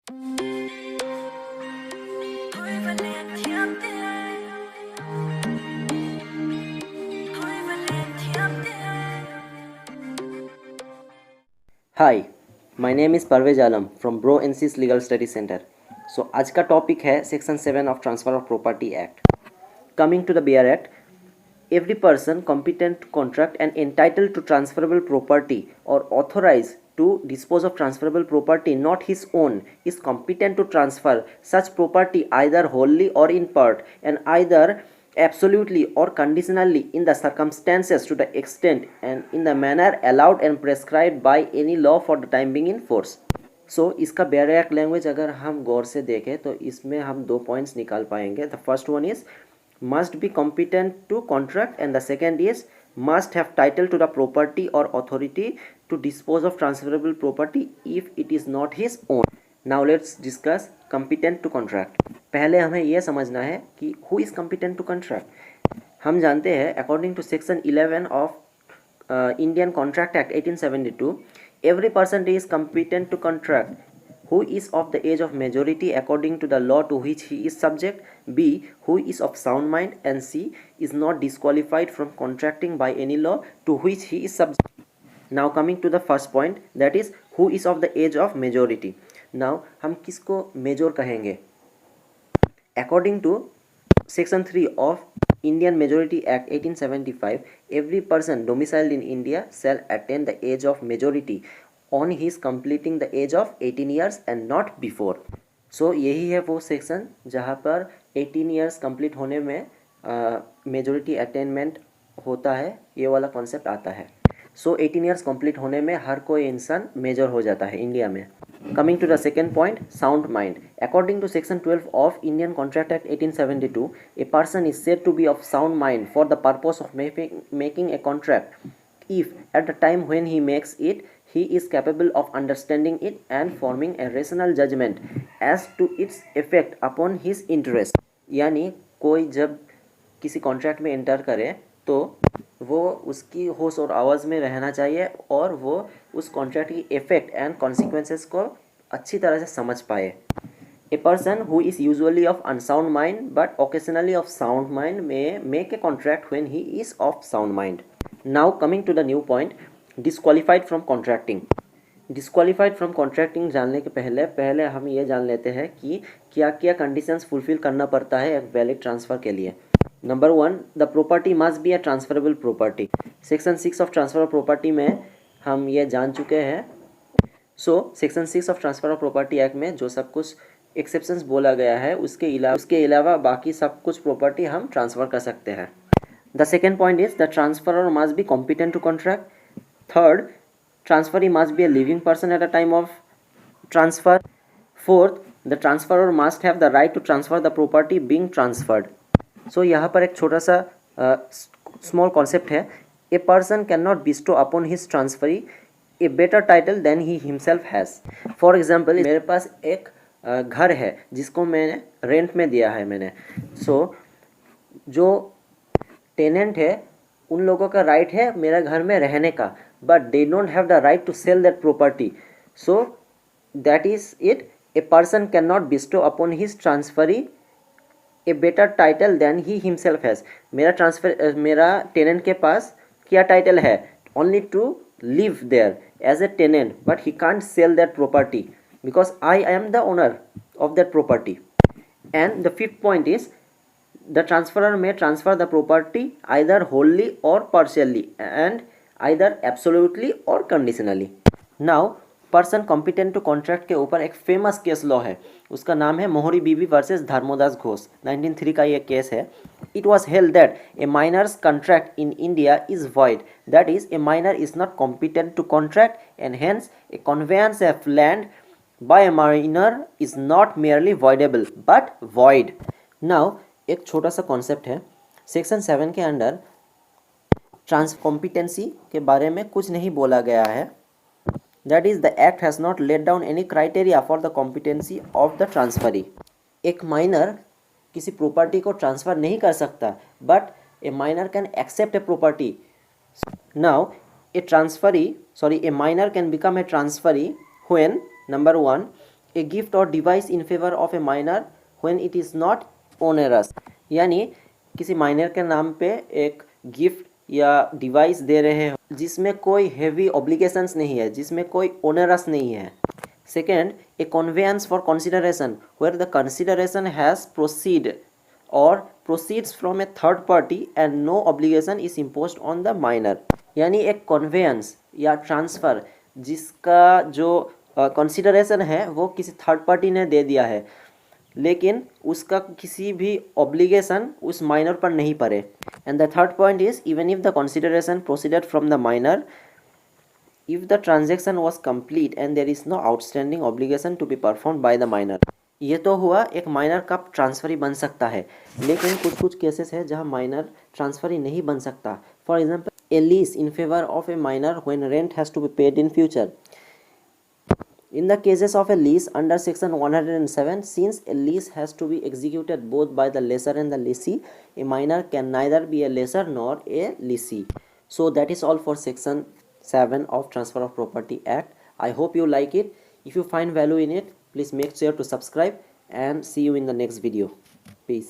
Hi, my name is Parvez Alam from ब्रो एनसीस legal study centre. So आज का टॉपिक है section 7 of transfer of property act. Coming to the bare act, every person competent to contract and entitled to transferable property or authorized to dispose of transferable property not his own is competent to transfer such property either wholly or in part and either absolutely or conditionally in the circumstances to the extent and in the manner allowed and prescribed by any law for the time being in force. सो इसका baric language अगर हम गौर से देखें तो इसमें हम दो points निकाल पाएंगे. The first one is must be competent to contract and the second is must have title to the property or authority to dispose of transferable property if it is not his own. Now let's discuss competent to contract. पहले हमें यह समझना है कि who is competent to contract. हम जानते हैं according to section 11 of Indian Contract Act 1872 every person is competent to contract who is of the age of majority according to the law to which he is subject, b who is of sound mind, and c is not disqualified from contracting by any law to which he is subject. Now coming to the first point, that is who is of the age of majority. Now हम किसको major कहेंगे? According to section 3 of Indian Majority Act 1875 every person domiciled in India shall attain the age of majority on his completing the age of 18 years and not before. So यही है वो section जहाँ पर 18 years complete होने में majority attainment होता है, ये वाला कॉन्सेप्ट आता है. सो 18 years कंप्लीट होने में हर कोई इंसान मेजर हो जाता है इंडिया में. Coming to the second point, sound mind. According to section 12 of Indian Contract Act 1872, a person is said to be of sound mind for the purpose of making a contract if at the time when he makes it he is capable of understanding it and forming a rational judgment as to its effect upon his interest. यानी कोई जब किसी contract में enter करे तो वो उसकी होश और आवाज़ में रहना चाहिए और वो उस कॉन्ट्रैक्ट की इफेक्ट एंड कॉन्सिक्वेंसेस को अच्छी तरह से समझ पाए. A person who is usually of unsound mind but occasionally of sound mind may make a contract when he is of sound mind. Now coming to the new point, disqualified from contracting. Disqualified from contracting जानने के पहले हम ये जान लेते हैं कि क्या क्या कंडीशंस फुलफिल करना पड़ता है एक वैलिड ट्रांसफ़र के लिए. Number 1, the property must be a transferable property. Section 6 of transfer of property में हम ये जान चुके हैं. So section 6 of transfer of property act में जो सब कुछ एक्सेप्शंस बोला गया है उसके अलावा बाकी सब कुछ प्रॉपर्टी हम ट्रांसफ़र कर सकते हैं. The second point is the transferer must be competent to contract. Third, transferee must be a living person at a time of transfer. Fourth, the transferor must have the right to transfer the property being transferred. So यहाँ पर एक छोटा सा small concept है. A person cannot bestow upon his transferee a better title than he himself has. For example, मेरे पास एक घर है जिसको मैंने रेंट में दिया है मैंने. So जो टेनेंट है उन लोगों का राइट है मेरा घर में रहने का, but they don't have the right to sell that property. So that is it. A person cannot bestow upon his transferee a better title than he himself has. मेरा tenant के पास क्या title है? Only to live there as a tenant, but he can't sell that property because I am the owner of that property. And the fifth point is the transferor may transfer the property either wholly or partially and either absolutely or conditionally. Now person competent to contract के ऊपर एक famous case law है, उसका नाम है मोहरी बीबी versus Dharmodas Ghosh. 1903 का ये केस है. It was held that a minor's contract in India is void. That is a minor is not competent to contract and hence a conveyance of land by a minor is not merely voidable but void. Now एक छोटा सा concept है. Section 7 के under trans competency के बारे में कुछ नहीं बोला गया है. That is, the act has not laid down any criteria for the competency of the transferee. एक माइनर किसी प्रॉपर्टी को ट्रांसफ़र नहीं कर सकता, but a minor can accept a property. Now a minor can become a transferee when number 1, a gift और devise in favour of a minor when it is not onerous, यानी किसी minor के नाम पे एक गिफ्ट या device दे रहे हैं जिसमें कोई हेवी ऑब्लिगेशंस नहीं है, जिसमें कोई ओनरस नहीं है। Second, a conveyance for consideration where the consideration has proceed और proceeds from a third party and no obligation is imposed on the minor, यानी एक कन्वेयंस या ट्रांसफ़र जिसका जो कंसिडरेशन है वो किसी थर्ड पार्टी ने दे दिया है, लेकिन उसका किसी भी ऑब्लिगेशन उस माइनर पर नहीं पड़े। And the third point is even if the consideration proceeded from the minor, if the transaction was complete and there is no outstanding obligation to be perform by the minor. ये तो हुआ एक minor का transfer ही बन सकता है, लेकिन कुछ कुछ केसेस है जहाँ माइनर ट्रांसफर ही नहीं बन सकता। For example, a lease in favour of a minor when rent has to be paid in future. In the cases of a lease under section 107, since a lease has to be executed both by the lessor and the lessee, a minor can neither be a lessor nor a lessee. So that is all for section 7 of Transfer of Property Act. I hope you like it. If you find value in it, please make sure to subscribe and see you in the next video. Peace.